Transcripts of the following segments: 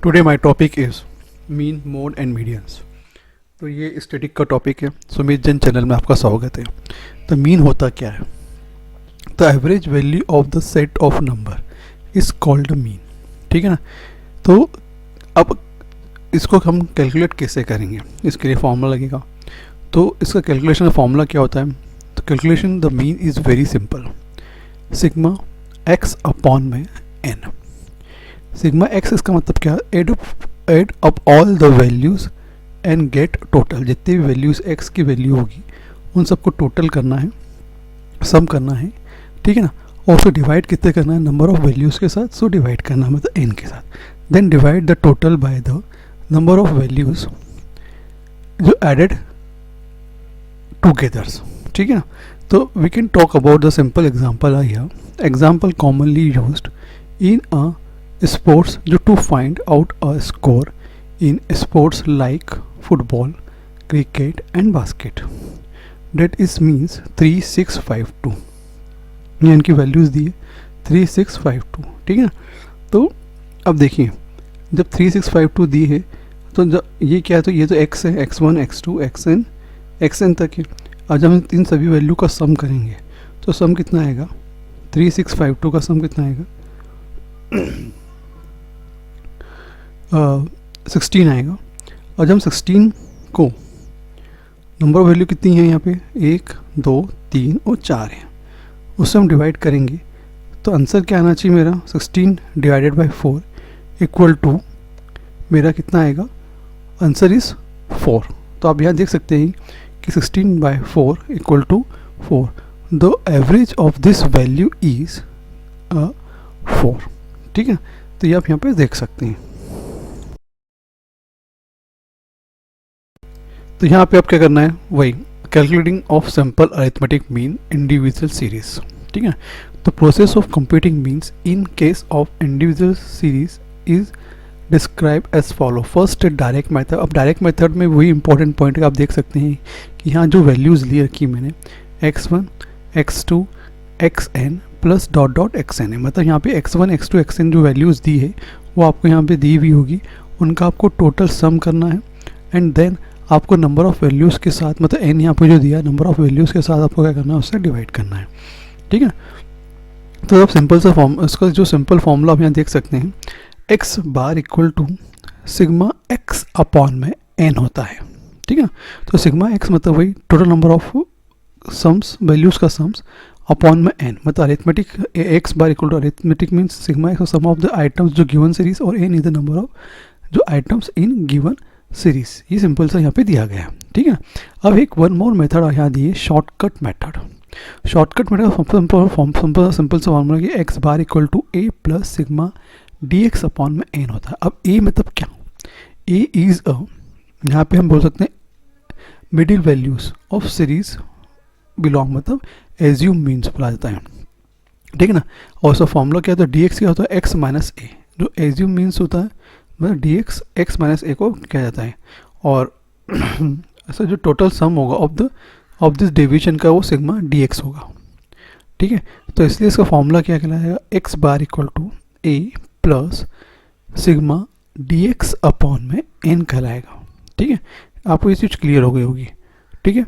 Today my topic is mean mode and medians. तो ये static का टॉपिक है। सुमित जैन चैनल में आपका स्वागत है। तो मीन होता क्या है? The average value of the set of number is called mean. ठीक है ना। तो अब इसको हम कैलकुलेट कैसे करेंगे, इसके लिए फॉर्मूला लगेगा। तो इसका कैलकुलेशन का फॉर्मूला क्या होता है? तो calculation the mean is very simple, sigma x upon में एन। सिग्मा एक्स इसका मतलब क्या है? Add up all the values and get total. जितनी भी वैल्यूज़ एक्स की वैल्यू होगी उन सबको टोटल करना है, सम करना है। ठीक है ना। और उसको डिवाइड कितने करना है? नंबर ऑफ वैल्यूज़ के साथ। सो डिवाइड करना है मतलब एन के साथ। Then divide the total by the number of values जो एडेड टुगेदर्स। ठीक है ना। तो we can talk about the simple example I here. Example commonly used in a sports to find out a score in sports like football, cricket and basket. That is means 3652। ये इनकी values दी है 3652। ठीक है ना। तो अब देखिए जब 3652 दी है तो जब ये क्या है, तो ये तो x है, x1 x2 xn तक है। और जब हम इन सभी वैल्यू का सम करेंगे तो सम कितना आएगा? 3652 का सम कितना आएगा? 16 आएगा। और जब हम 16 को नंबर ऑफ वैल्यू कितनी है यहाँ पे 1 2 3 और 4 है, उससे हम डिवाइड करेंगे तो आंसर क्या आना चाहिए मेरा? 16 डिवाइडेड बाई 4 इक्वल टू मेरा कितना आएगा? Answer is 4। तो आप यहाँ देख सकते हैं कि 16 by 4 equal to 4। The average of this value is 4। ठीक है। तो ये आप यहाँ पे देख सकते हैं। तो यहाँ पे आप क्या करना है? वही calculating of simple arithmetic mean individual series. ठीक है। तो process of computing means in case of individual series is describe as follow. First direct method. अब डायरेक्ट मेथड में वही इंपॉर्टेंट पॉइंट आप देख सकते हैं कि यहाँ जो वैल्यूज़ ली रखी मैंने x1 x2 xn plus dot dot xn है। मतलब यहाँ पे x1 x2 xn जो वैल्यूज़ दी है वो आपको यहाँ पे दी हुई होगी, उनका आपको टोटल सम करना है। एंड देन आपको नंबर ऑफ़ वैल्यूज़ के साथ, मतलब एन यहाँ पे जो दिया नंबर ऑफ़ वैल्यूज़ के साथ आपको क्या करना है? उससे डिवाइड करना है। ठीक है। तो अब सिंपल सा फॉर्म, इसका जो सिंपल फॉर्मूला आप यहाँ देख सकते हैं, x bar equal to sigma x upon में एन होता है। ठीक है। तो सिग्मा एक्स मतलब वही total number of sums, values का सम्स अपॉन में एन, मतलब arithmetic x bar equal to arithmetic means sigma x sum of the items जो गिवन सीरीज और n is the number of जो आइटम्स इन गिवन सीरीज। ये simple सा यहाँ पे दिया गया है। ठीक है। अब एक वन मोर मेथड यहाँ दिए, shortcut method. Shortcut method simple सा फॉर्मूला कि x bar equal to a plus sigma d x upon में एन होता है। अब ए मतलब क्या? ए इज़ अ, यहाँ पे हम बोल सकते हैं middle values of series belong, मतलब एज्यूम मीन्स बोला जाता है। ठीक है ना। और उसका फॉर्मूला क्या होता है? डी एक्स क्या होता है? एक्स माइनस ए। जो एज्यूम मीन्स होता है मतलब डी एक्स एक्स माइनस ए को क्या जाता है। और ऐसा जो टोटल सम होगा ऑफ दिस डिवीजन का वो सिग्मा डी एक्स होगा। ठीक है। तो इसलिए इसका फॉर्मूला क्या कहलाएगा? X bar equal to a plus sigma d x upon में एन कहलाएगा। ठीक है। आपको ये चीज़ क्लियर हो गई होगी। ठीक है।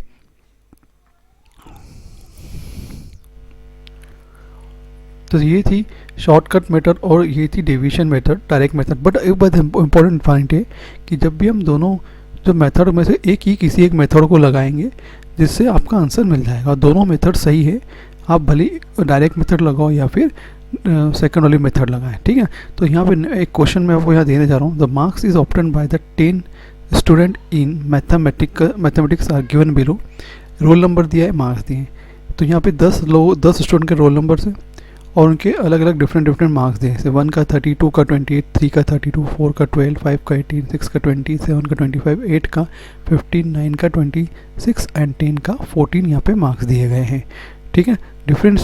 तो ये थी शॉर्टकट मेथड और ये थी division method, direct method. But एक बात इंपॉर्टेंट पॉइंट है कि जब भी हम दोनों जो मेथड में से किसी एक मेथड को लगाएंगे जिससे आपका आंसर मिल जाएगा। दोनों मेथड सही है, आप भले डायरेक्ट मेथड लगाओ या फिर सेकंड वाली मेथड लगाएं। ठीक है। तो यहाँ पे एक क्वेश्चन मैं आपको यहाँ देने जा रहा हूँ। The marks is obtained by the 10 student in mathematics are given below. Roll number दिया है, मार्क्स दिए हैं। तो यहाँ पे 10 स्टूडेंट के रोल नंबर से और उनके अलग अलग डिफरेंट मार्क्स दिए। जैसे 1 का 32 का 28, 3 का 32, 4 का 12, 5 का 18, 6 का 20, 7 का 25, 8 का 15, 9 का 26 एंड 10 का 14 यहाँ पे मार्क्स दिए गए हैं। ठीक है। डिफरेंट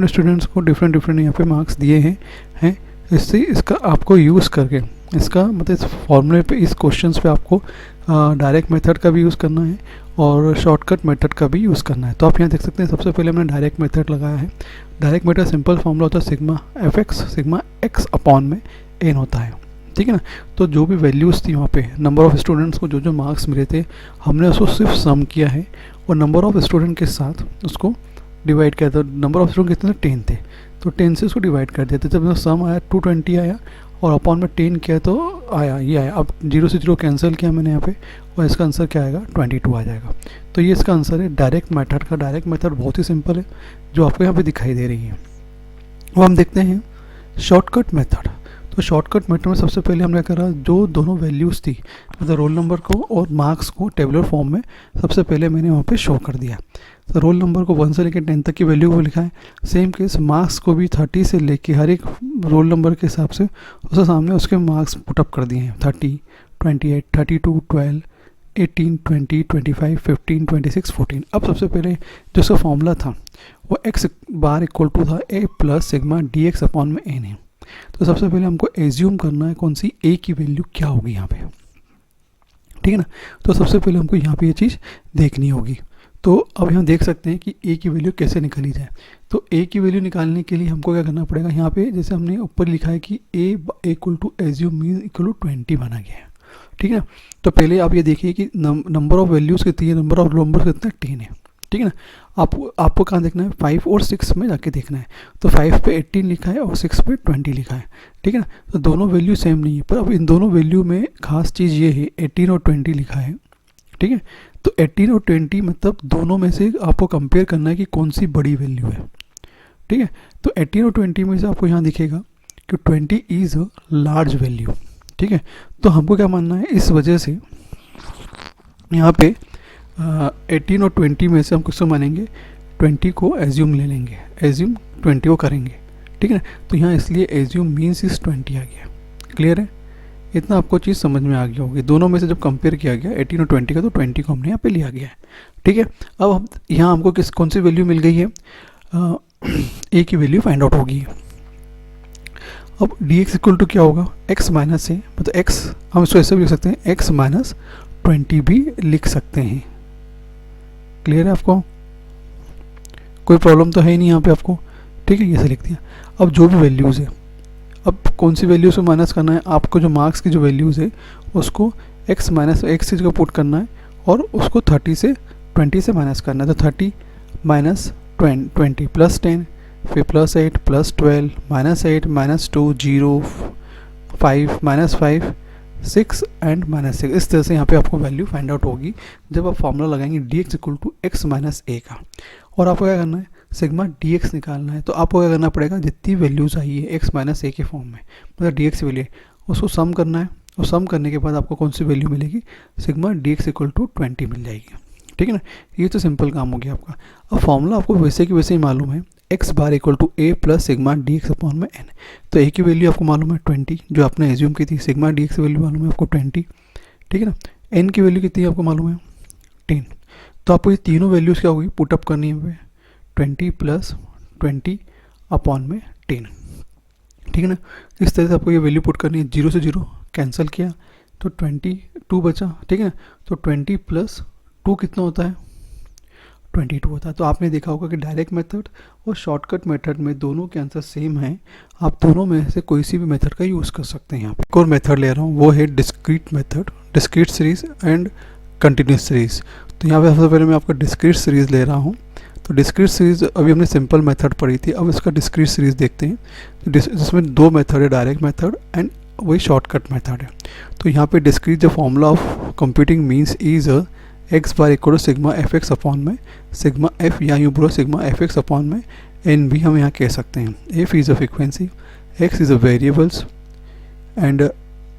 स्टूडेंट्स को डिफरेंट यहाँ पे मार्क्स दिए हैं। इससे इसका आपको यूज़ करके इसका मतलब इस फॉर्मूले पे, इस क्वेश्चंस पे आपको डायरेक्ट मेथड का भी यूज़ करना है और शॉर्टकट मेथड का भी यूज़ करना है। तो आप यहाँ देख सकते हैं सबसे पहले हमने डायरेक्ट मेथड लगाया है। डायरेक्ट मेथड सिंपल फॉर्मूला होता है sigma f x sigma x upon में एन होता है। ठीक है ना। तो जो भी वैल्यूज़ थी वहाँ पे, नंबर ऑफ़ स्टूडेंट्स को जो जो मार्क्स मिले थे, हमने उसको सिर्फ सम किया है और नंबर ऑफ़ स्टूडेंट के साथ उसको डिवाइड किया था। नंबर ऑफ़ स्टूडेंट कितने थे, 10 थे, तो 10 से उसको डिवाइड कर दिया था। जब सम आया 220 आया और अपॉन में 10 किया तो आया ये आया। अब 0 से 0 कैंसिल किया मैंने यहाँ पे और इसका आंसर क्या आएगा, 22 आ जाएगा। तो ये इसका आंसर है डायरेक्ट मेथड का। डायरेक्ट मेथड बहुत ही सिंपल है जो आपको यहाँ पे दिखाई दे रही है। अब हम देखते हैं शॉर्टकट मेथड। तो शॉर्टकट मेथड में सबसे पहले हमने करा, जो दोनों वैल्यूज़ थी मतलब रोल नंबर को और मार्क्स को टेबुलर फॉर्म में सबसे पहले मैंने वहाँ पे शो कर दिया। तो रोल नंबर को 1 से लेकर 10 तक की वैल्यू को लिखा है। सेम केस मार्क्स को भी 30 से लेके हर एक रोल नंबर के हिसाब से उसके सामने उसके मार्क्स पुटअप कर दिए हैं। 30, 28, 32, 12, 18, 20, 25, 15, 26, 14। अब सबसे पहले जो उसका फॉर्मूला था वो x बार इक्वल टू था a plus sigma d x upon में n है। तो सबसे पहले हमको एज्यूम करना है कौन सी a की वैल्यू क्या होगी यहाँ पे, ठीक है ना। तो सबसे पहले हमको यहाँ पे ये चीज़ देखनी होगी। तो अब यहाँ देख सकते हैं कि a की वैल्यू कैसे निकाली जाए। तो a की वैल्यू निकालने के लिए हमको क्या करना पड़ेगा, यहाँ पे जैसे हमने ऊपर लिखा है कि a equal to assume mean equal to 20 माना गया है, ठीक है ना। तो पहले आप ये देखिए कि नंबर ऑफ वैल्यूज़ कितनी है, नंबर ऑफ नंबर कितना 10 है, ठीक है ना। आपको कहाँ देखना है, 5 और 6 में जाके देखना है। तो 5 पे 18 लिखा है और 6 पे 20 लिखा है, ठीक है ना। तो दोनों वैल्यू सेम नहीं है, पर अब इन दोनों वैल्यू में खास चीज़ ये है 18 और 20 लिखा है, ठीक है। तो 18 और 20 मतलब दोनों में से आपको कंपेयर करना है कि कौन सी बड़ी वैल्यू है, ठीक है। तो 18 और 20 में से आपको यहाँ दिखेगा कि 20 इज़ अ लार्ज वैल्यू, ठीक है। तो हमको क्या मानना है, इस वजह से यहाँ पे 18 और 20 में से हम किसको मानेंगे, 20 को एज्यूम ले लेंगे, एज्यूम 20 को करेंगे, ठीक है ना। तो यहाँ इसलिए एज्यूम मीन्स इस 20 आ गया। क्लियर है, इतना आपको चीज़ समझ में आ गया होगी। दोनों में से जब कंपेयर किया गया 18 और 20 का, तो 20 को हमने यहाँ पे लिया गया है, ठीक है। अब हम यहाँ हमको कौन सी वैल्यू मिल गई है, ए की वैल्यू फाइंड आउट होगी। अब डी एक्स इक्वल टू क्या होगा, एक्स माइनस है, मतलब एक्स हम इसको ऐसे भी लिख सकते हैं, एक्स माइनस 20 भी लिख सकते हैं। क्लियर है आपको, कोई प्रॉब्लम तो है ही नहीं यहाँ पे आपको, ठीक है। ये से लिख दिया। अब जो भी वैल्यूज़ है, अब कौन सी वैल्यू से माइनस करना है, आपको जो मार्क्स की जो वैल्यूज़ है उसको x माइनस एक्स की जगह पुट करना है और उसको 30 से 20 से माइनस करना है। तो 30 माइनस 20 प्लस 10, फिर plus 8 plus 12 minus 8 minus 2 0 5 minus 5 6 and minus 6। इस तरह से यहाँ पे आपको वैल्यू फाइंड आउट होगी जब आप फॉर्मूला लगाएंगे d x equal to x minus a का। और आपको क्या करना है, सिग्मा डी एक्स निकालना है। तो आपको क्या करना पड़ेगा, जितनी वैल्यूज़ आई है एक्स माइनस ए के फॉर्म में, मतलब डी एक्स वैल्यू उसको सम करना है, और सम करने के बाद आपको कौन सी वैल्यू मिलेगी, sigma d x equal to 20 मिल जाएगी, ठीक है ना। ये तो सिंपल काम हो गया आपका। अब फॉर्मूला आपको वैसे कि वैसे ही मालूम है, x bar equal to a plus sigma d x upon में एन। तो ए की वैल्यू आपको मालूम है 20, जो आपने एज्यूम की थी। सिग्मा डी एक्स वैल्यू मालूम है आपको 20, ठीक है ना। एन की वैल्यू कितनी है आपको मालूम है 10। तो आपको ये तीनों वैल्यूज़ क्या होगी, पुटअप करनी है, 20 प्लस 20 अपॉन में 10, ठीक है ना। इस तरह से आपको ये वैल्यू पुट करनी है। 0 से 0 कैंसिल किया तो 22 बचा, ठीक है ना। तो 20 प्लस 2 कितना होता है, 22 होता है। तो आपने देखा होगा कि डायरेक्ट मेथड और शॉर्टकट मेथड में दोनों के आंसर सेम हैं। आप दोनों में से कोई सी भी मेथड का यूज़ कर सकते हैं। यहाँ पे एक और मेथड ले रहा हूँ, वो है discrete method, discrete series and continuous series. तो यहाँ पे सबसे पहले मैं आपका डिस्क्रीट सीरीज ले रहा हूँ। तो डिस्क्रीट सीरीज अभी हमने सिंपल मेथड पढ़ी थी, अब इसका डिस्क्रीट सीरीज देखते हैं जिसमें दो मेथड है, डायरेक्ट मेथड एंड वही शॉर्टकट मेथड है। तो यहाँ पे discrete the formula of computing means is x bar equal to sigma f x upon में सिग्मा एफ, या यूँ बोलो सिग्मा एफ एक्स अपॉन में एन भी हम यहाँ कह सकते हैं। F is a frequency, x is a variables and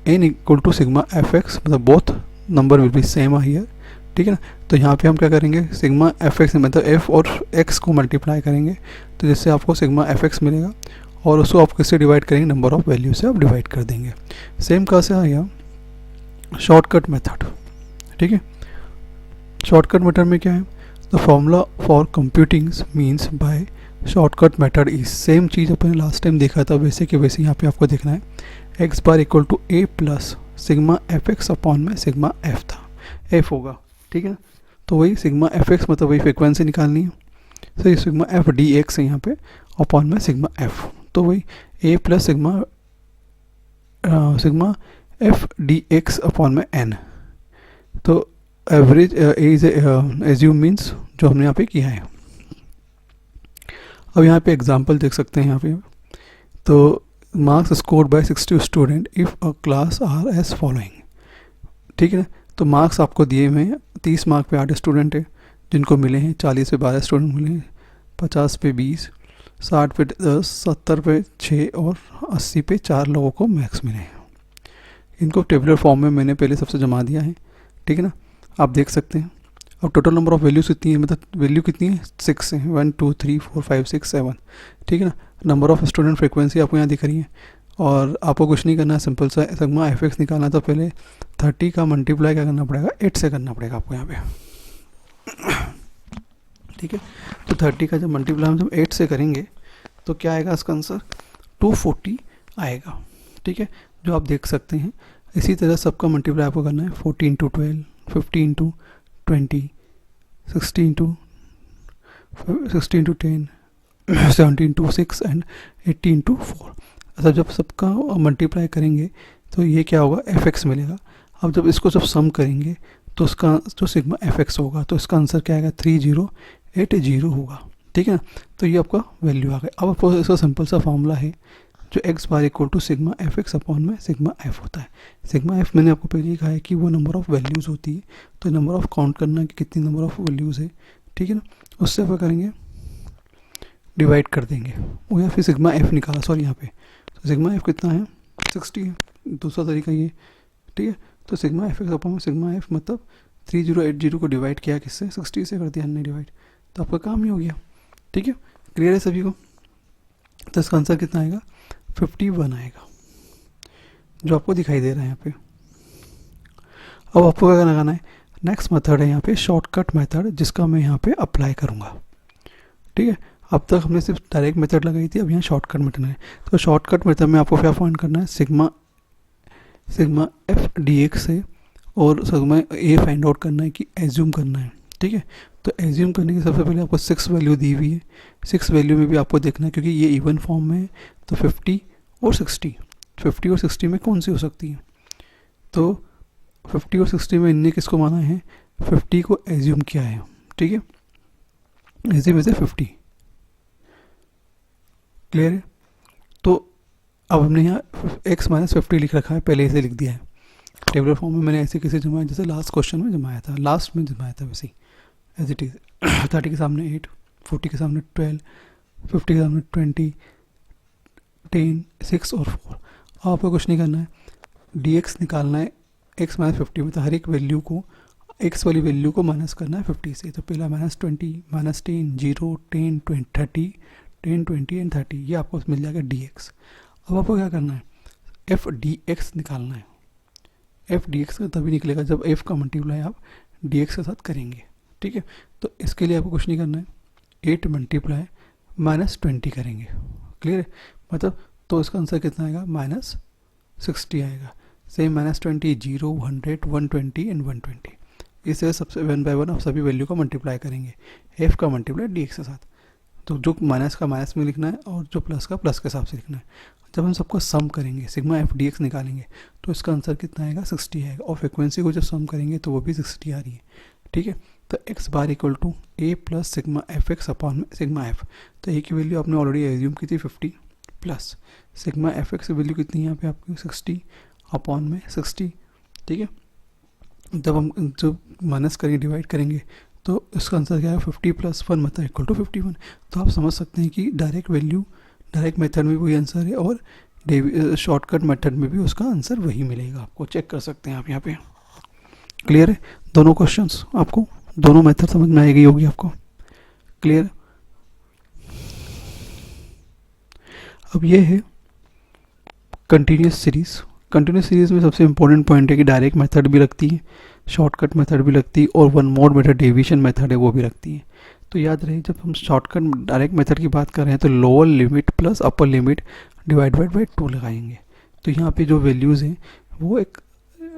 n equal to sigma f x, मतलब both number will be same here, ठीक है ना। तो यहाँ पे हम क्या करेंगे, सिग्मा एफ एक्स मतलब एफ और एक्स को मल्टीप्लाई करेंगे, तो जिससे आपको सिग्मा एफ एक्स मिलेगा, और उसको आप किससे डिवाइड करेंगे, नंबर ऑफ वैल्यू से आप डिवाइड कर देंगे। सेम कहाँ से आया, शॉर्टकट मेथड, ठीक है। शॉर्टकट मेथड में क्या है, the formula for computing means by shortcut method is, same cheese upon last time देखा था वैसे कि वैसे यहाँ पे आपको देखना है। X bar equal to a plus sigma f x upon में सिग्मा एफ था, एफ होगा, ठीक है ना। तो वही सिग्मा एफ एक्स मतलब वही फ्रिक्वेंसी निकालनी है। तो ये सिग्मा एफ डी एक्स है यहाँ पे अपॉन में सिग्मा एफ, तो वही a plus sigma sigma f d x upon में एन। तो एवरेज इज एज्यूम मीन्स जो हमने यहाँ पे किया है। अब यहाँ पे एग्जांपल देख सकते हैं यहाँ पे। तो marks scored by 60 student if a class are as following, ठीक है ना। तो मार्क्स आपको दिए हुए हैं, 30 मार्क पे 8 स्टूडेंट है जिनको मिले हैं, 40 पे 12 स्टूडेंट मिले हैं, 50 पे 20, 60 पे 10, 70 पे 6 और 80 पे 4 लोगों को मैक्स मिले हैं। इनको टेबुलर फॉर्म में मैंने पहले सबसे जमा दिया है, ठीक है ना, आप देख सकते हैं। अब टोटल नंबर ऑफ़ वैल्यूज़ कितनी है, मतलब वैल्यू कितनी है 6 है, 1 2 3 4 5 6 7, ठीक है ना। नंबर ऑफ़ स्टूडेंट फ्रिक्वेंसी आपको यहाँ दिख रही है और आपको कुछ नहीं करना है, सिंपल सा सिग्मा एफ एक्स निकालना। तो पहले 30 का मल्टीप्लाई क्या करना पड़ेगा, 8 से करना पड़ेगा आपको यहाँ पे, ठीक है। तो 30 का जब मल्टीप्लाई हम जब 8 से करेंगे तो क्या आएगा इसका आंसर 240 आएगा, ठीक है, जो आप देख सकते हैं। इसी तरह सबका मल्टीप्लाई आपको करना है 40 into 12, 50 into 20, 60 into 10, 70 into 6 and 80 into 4। अच्छा, जब सबका मल्टीप्लाई करेंगे तो ये क्या होगा, एफ एक्स मिलेगा। अब जब इसको जब सम करेंगे तो उसका जो सिग्मा एफ एक्स होगा तो इसका आंसर क्या आएगा 3080 होगा, ठीक है ना। तो ये आपका वैल्यू आ गया। अब आपको इसका सिंपल सा फॉर्मूला है जो x bar equal to sigma f x upon में सिग्मा एफ होता है। सिग्मा एफ मैंने आपको पहले ही कहा है कि वो नंबर ऑफ़ वैल्यूज़ होती है, तो नंबर ऑफ़ काउंट करना है कि कितनी नंबर ऑफ़ वैल्यूज़ है, ठीक है ना। उससे आप करेंगे डिवाइड कर देंगे वो, या फिर सिग्मा एफ निकाला, सॉरी यहाँ पे तो सिग्मा एफ कितना है 60 है, दूसरा तरीका ये, ठीक है। तो सिग्मा एफ एक्स अपॉन में सिग्मा एफ मतलब 3080 को डिवाइड किया किससे, 60 से कर दिया हमने डिवाइड, तो आपका काम ही हो गया, ठीक है। क्लियर है सभी को। तो इसका आंसर कितना आएगा 51 आएगा, जो आपको दिखाई दे रहा है यहाँ पे। अब आपको क्या लगाना है, नेक्स्ट मेथड है यहाँ पे शॉर्टकट मेथड, जिसका मैं यहाँ पे अप्लाई करूँगा, ठीक है। अब तक हमने सिर्फ डायरेक्ट मेथड लगाई थी, अब यहाँ शॉर्टकट मेथड है। तो शॉर्टकट मेथड में आपको क्या फाइंड करना है, सिग्मा एफ डी एक्स है और सिग्मा ए फाइंड आउट करना है कि एज्यूम करना है, ठीक है। तो एज्यूम करने की सबसे पहले आपको 6 वैल्यू दी हुई है, 6 वैल्यू में भी आपको देखना है क्योंकि ये इवन फॉर्म में है, तो 50 और 60 में कौन सी हो सकती है। तो 50 और 60 में इनने किसको माना है, 50 को एज्यूम किया है, ठीक है, एज्यूम इज 50, क्लियर है। तो अब हमने यहाँ x माइनस 50 लिख रखा है, पहले इसे लिख दिया है टेबलर फॉर्म में। मैंने ऐसे कैसे जमाया, जैसे लास्ट क्वेश्चन में जमाया था, लास्ट में जमाया था वैसे ही एज इट इज़। 30 के सामने 8, 40 के सामने 12, 50 के सामने 20, 10, 6 और 4। अब आपको कुछ नहीं करना है, dx निकालना है x माइनस 50 में, तो हर एक वैल्यू को x वाली वैल्यू को माइनस करना है 50 से। तो पहला -20, -10, 0, 10, 20, 30, 10, 20 एंड 30, ये आपको मिल जाएगा dx। अब आपको क्या करना है, एफ डी एक्स निकालना है। एफ डी एक्स का तभी निकलेगा जब एफ का मल्टीप्लाई आप डी एक्स के साथ करेंगे, ठीक है। तो इसके लिए आपको कुछ नहीं करना है, 8 मल्टीप्लाई -20 करेंगे, क्लियर है, मतलब तो इसका आंसर कितना आएगा -60 आएगा। Same -20, 0, 100, 120 and 120। इस तरह सबसे 1 बाय 1 आप सभी वैल्यू को मल्टीप्लाई करेंगे, एफ का मल्टीप्लाई डी एक्स के साथ। तो जो माइनस का माइनस में लिखना है और जो प्लस का प्लस के हिसाब से लिखना है। जब हम सबको सम करेंगे, सिग्मा एफ डी एक्स निकालेंगे, तो इसका आंसर कितना आएगा 60 आएगा, और फ्रिक्वेंसी को जब सम करेंगे तो वो भी 60 आ रही है, ठीक है। तो x bar equal to a plus sigma f x upon में सिग्मा एफ। तो ए की वैल्यू आपने ऑलरेडी एज्यूम की थी 50, प्लस सिग्मा एफ एक्स की वैल्यू कितनी है यहाँ पे आपकी 60 अपॉन में 60, ठीक है। जब हम जो माइनस करेंगे, डिवाइड करेंगे, तो इसका आंसर क्या है 50 + 1 मतलब इक्वल टू 51। तो आप समझ सकते हैं कि डायरेक्ट मेथड में वही आंसर है और शॉर्टकट मेथड में भी उसका आंसर वही मिलेगा, आपको चेक कर सकते हैं आप यहाँ पे। क्लियर है, दोनों क्वेश्चंस आपको, दोनों मेथड समझ में आएगी होगी आपको, क्लियर। अब ये है कंटिन्यूस सीरीज में सबसे इंपॉर्टेंट पॉइंट है कि डायरेक्ट मेथड भी लगती है, शॉर्टकट मेथड भी लगती है, और one more method deviation method है वो भी लगती है। तो याद रहे, जब हम शॉर्टकट डायरेक्ट मेथड की बात कर रहे हैं तो lower limit plus upper limit divided by 2 लगाएंगे। तो यहाँ पे जो वैल्यूज़ हैं वो एक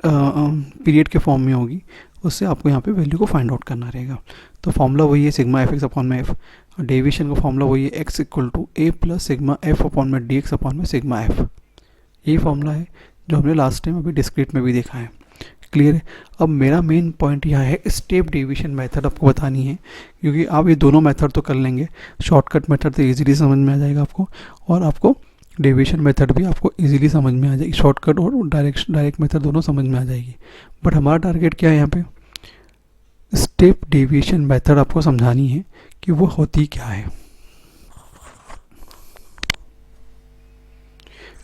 पीरियड के फॉर्म में होगी, उससे आपको यहाँ पे वैल्यू को फाइंड आउट करना रहेगा। तो फॉर्मूला वही है सिग्मा एफ एक्स अपॉन में एफ, डेविएशन का फॉर्मूला वही है x equal to a plus sigma f upon में डी एक्स अपॉन में सिग्मा एफ। यही फॉर्मूला है जो हमने लास्ट टाइम अभी डिस्क्रीट में भी देखा है। क्लियर है। अब मेरा मेन पॉइंट यह है स्टेप डेविएशन मेथड आपको बतानी है, क्योंकि आप ये दोनों मेथड तो कर लेंगे, शॉर्टकट मेथड तो इजीली समझ में आ जाएगा आपको, और आपको डेविएशन मेथड भी आपको इजीली समझ में आ जाएगी, शॉर्टकट और डायरेक्ट मेथड दोनों समझ में आ जाएगी। बट हमारा टारगेट क्या है यहाँ पे, स्टेप डेविएशन मेथड आपको समझानी है कि वो होती क्या है।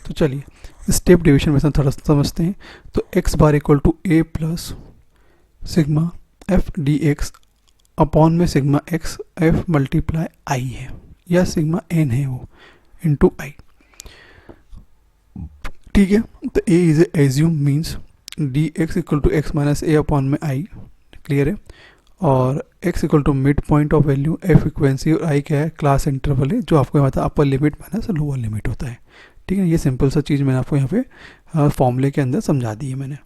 तो चलिए स्टेप डेविएशन मेथड थोड़ा समझते हैं। तो x bar equal to a plus sigma f d x upon में sigma x f multiply i है, या सिग्मा एन है वो इंटू आई। ठीक है। तो a is assume means d x equal to x minus a upon में i. Clear है। और x equal to mid point of value, f frequency, और आई क्या है, क्लास इंटरवल है, जो आपको पता है upper limit minus lower limit होता है। ठीक है। ये सिंपल सा चीज़ मैंने आपको यहाँ पे फॉर्मूले के अंदर समझा दी है मैंने,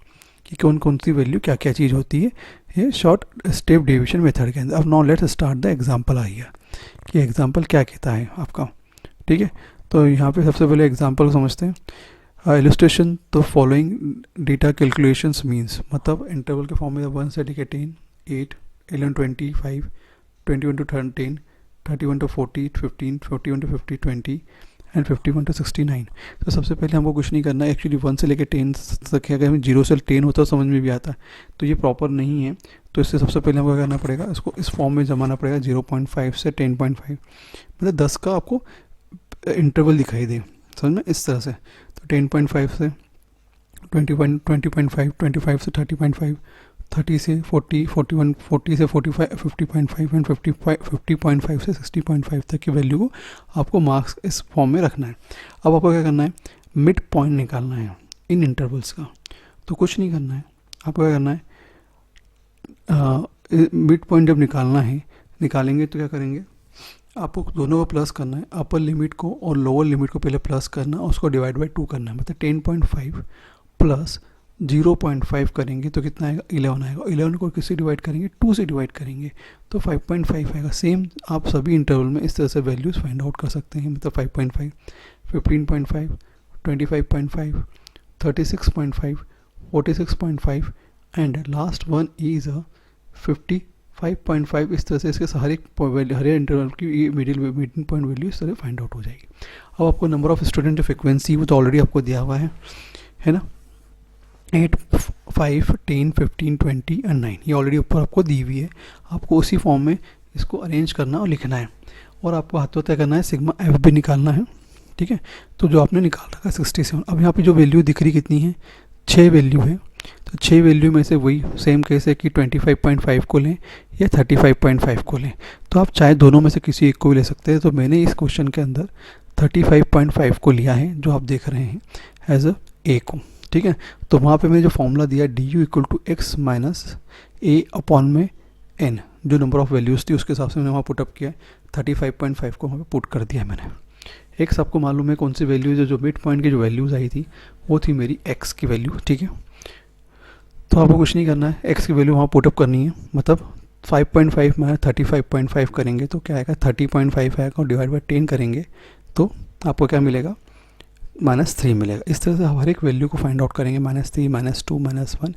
कि कौन कौन सी वैल्यू क्या क्या चीज़ होती है ये शॉर्ट स्टेप डेविएशन मेथड के अंदर। अब now let's start the example आइए कि एग्जांपल क्या कहता है आपका। ठीक है। तो यहाँ पे सबसे पहले एग्जांपल समझते हैं। इलस्ट्रेशन तो फॉलोइंग डेटा कैलकुलेशंस मीन्स, मतलब इंटरवल के फॉर्म में 1 से लेकर 10, 8, 11, 25, 21 to 13, 31 to 40, 15, 41 to 50, 20 and 51 to 69। तो सबसे पहले हमको कुछ नहीं करना है, एक्चुअली 1 से लेकर 10 तक है, अगर हमें 0 से 10 होता समझ में भी आता है, तो ये प्रॉपर नहीं है। तो इससे सबसे पहले हमको क्या करना पड़ेगा, इसको इस फॉर्म में जमाना पड़ेगा 0.5 से 10.5, मतलब 10 का आपको इंटरवल दिखाई दे, समझ में, इस तरह से। तो 10.5 से 20.5, 25 से 30.5, 30 से 40, 41, 40 से 45, 50.5 एंड 50.5 से 60.5 तक की वैल्यू को आपको मार्क्स इस फॉर्म में रखना है। अब आपको क्या करना है, मिड पॉइंट निकालना है इन इंटरवल्स का। तो कुछ नहीं करना है, आपको क्या करना है, मिड पॉइंट जब निकालेंगे तो क्या करेंगे, आपको दोनों को प्लस करना है, अपर लिमिट को और लोअर लिमिट को पहले प्लस करना है, उसको डिवाइड बाई 2 करना है, मतलब 10.5 प्लस 0.5 करेंगे तो कितना आएगा, 11 आएगा। 11 को किससे डिवाइड करेंगे, 2 से डिवाइड करेंगे तो 5.5 आएगा। सेम आप सभी इंटरवल में इस तरह से वैल्यूज़ फाइंड आउट कर सकते हैं, मतलब 5.5, 15.5, 25.5, 36.5, 46.5 एंड लास्ट वन इज 55.5। इस तरह से इसके हर एक इंटरवल की मिडिल पॉइंट वैल्यू इस तरह फाइंड आउट हो जाएगी। अब आपको नंबर ऑफ स्टूडेंट जो फ्रिक्वेंसी वो तो ऑलरेडी आपको दिया हुआ है ना, 8, 5, 10, 15, 20 एंड 9, ये ऑलरेडी ऊपर आपको दी हुई है। आपको उसी फॉर्म में इसको अरेंज करना और लिखना है, और आपको हाथों तय करना है, सिग्मा एफ भी निकालना है। ठीक है। तो जो आपने निकाल रखा है 67। अब यहाँ पे जो वैल्यू दिख रही कितनी है, 6 वैल्यू है। तो 6 वैल्यू में से वही सेम कैसे कि 25.5 को लें या 35.5 को लें, तो आप चाहे दोनों में से किसी एक को भी ले सकते हैं। तो मैंने इस क्वेश्चन के अंदर 35.5 को लिया है, जो आप देख रहे हैं एज अ ए को। ठीक है। तो वहाँ पे मैंने जो फॉर्मूला दिया d u equal to x minus a upon में एन, जो नंबर ऑफ वैल्यूज़ थी उसके हिसाब से मैंने वहाँ पुटअप किया है। 35.5 को वहाँ पे पुट कर दिया मैंने। एक्स आपको मालूम है कौन सी वैल्यूज़ है, जो मिड पॉइंट की जो वैल्यूज़ आई थी वो थी मेरी एक्स की वैल्यू। ठीक है। तो आपको कुछ नहीं करना है, एक्स की वैल्यू वहाँ पुटअप करनी है, मतलब 5.5 में 35.5 करेंगे तो क्या आएगा, 30.5 आएगा, और डिवाइड बाई 10 करेंगे तो आपको क्या मिलेगा, -3 मिलेगा। इस तरह से हर एक वैल्यू को फाइंड आउट करेंगे, -3, -2, -1,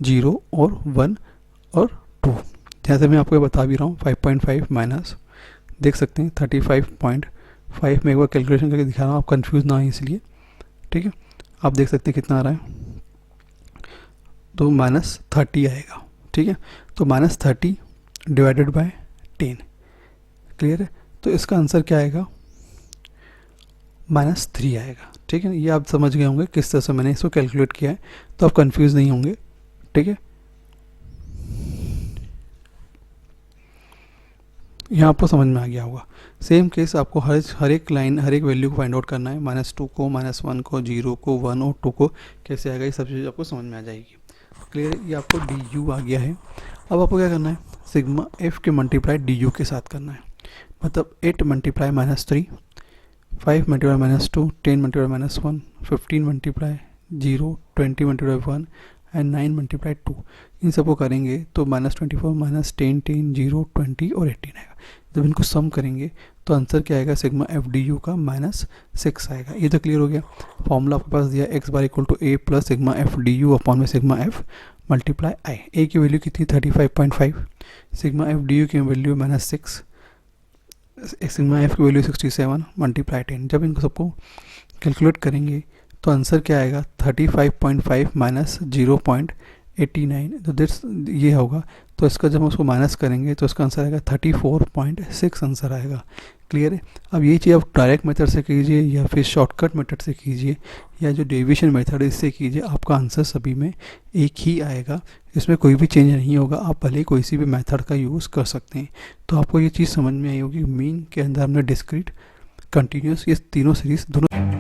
0 और 1 और 2। जैसे मैं आपको ये बता भी रहा हूँ, 5.5 माइनस देख सकते हैं 35.5 में एक बार कैलकुलेशन करके दिखा रहा हूँ, आप कंफ्यूज ना हो इसलिए। ठीक है। आप देख सकते हैं कितना आ रहा है, तो -30 आएगा। ठीक है। तो -30 डिवाइडेड बाय 10। क्लियर है। तो इसका आंसर क्या आएगा, -3 आएगा। ठीक है। ये आप समझ गए होंगे किस तरह से मैंने इसको कैलकुलेट किया है, तो आप कंफ्यूज नहीं होंगे। ठीक है। यहाँ आपको समझ में आ गया होगा। सेम केस आपको हर एक लाइन हर एक वैल्यू को फाइंड आउट करना है, -2 को, -1 को, 0 को, 1 और 2 को कैसे आएगा, ये सब चीज़ आपको समझ में आ जाएगी। क्लियर है। ये आपको डी यू आ गया है। अब आपको क्या करना है, सिग्मा एफ के मल्टीप्लाई डी यू के साथ करना है, मतलब 8 multiply -3, 5 multiply -2, 10 multiply -1, 15 multiply 0, 20 multiply 1 and 9 multiply 2। इन सबको करेंगे तो -24, -10, 10, 0, 20 और 18 आएगा। जब इनको सम करेंगे तो आंसर क्या आएगा, सिग्मा एफ डी यू का -6 आएगा। ये तो क्लियर हो गया। फॉर्मूला आपके पास दिया x bar equal to a plus sigma f d u upon में sigma f multiply i. A की वैल्यू कितनी 35.5, सिग्मा एफ डी यू की वैल्यू -6, सिग्मा एफ की वैल्यू 67 मल्टीप्लाई 10। जब इनको सबको कैलकुलेट करेंगे तो आंसर क्या आएगा 35.5 माइनस 0.89, तो दिस ये होगा। तो इसका जब हम उसको माइनस करेंगे तो इसका आंसर आएगा 34.6 आंसर आएगा। क्लियर है। अब ये चीज़ आप डायरेक्ट मेथड से कीजिए या फिर शॉर्टकट मेथड से कीजिए या जो डेविएशन मेथड है इससे कीजिए, आपका आंसर सभी में एक ही आएगा, इसमें कोई भी चेंज नहीं होगा। आप भले कोई सी भी मेथड का यूज़ कर सकते हैं। तो आपको ये चीज़ समझ में आई होगी। मीन के अंदर हमने डिस्क्रीट, कंटिन्यूस, ये तीनों सीरीज दोनों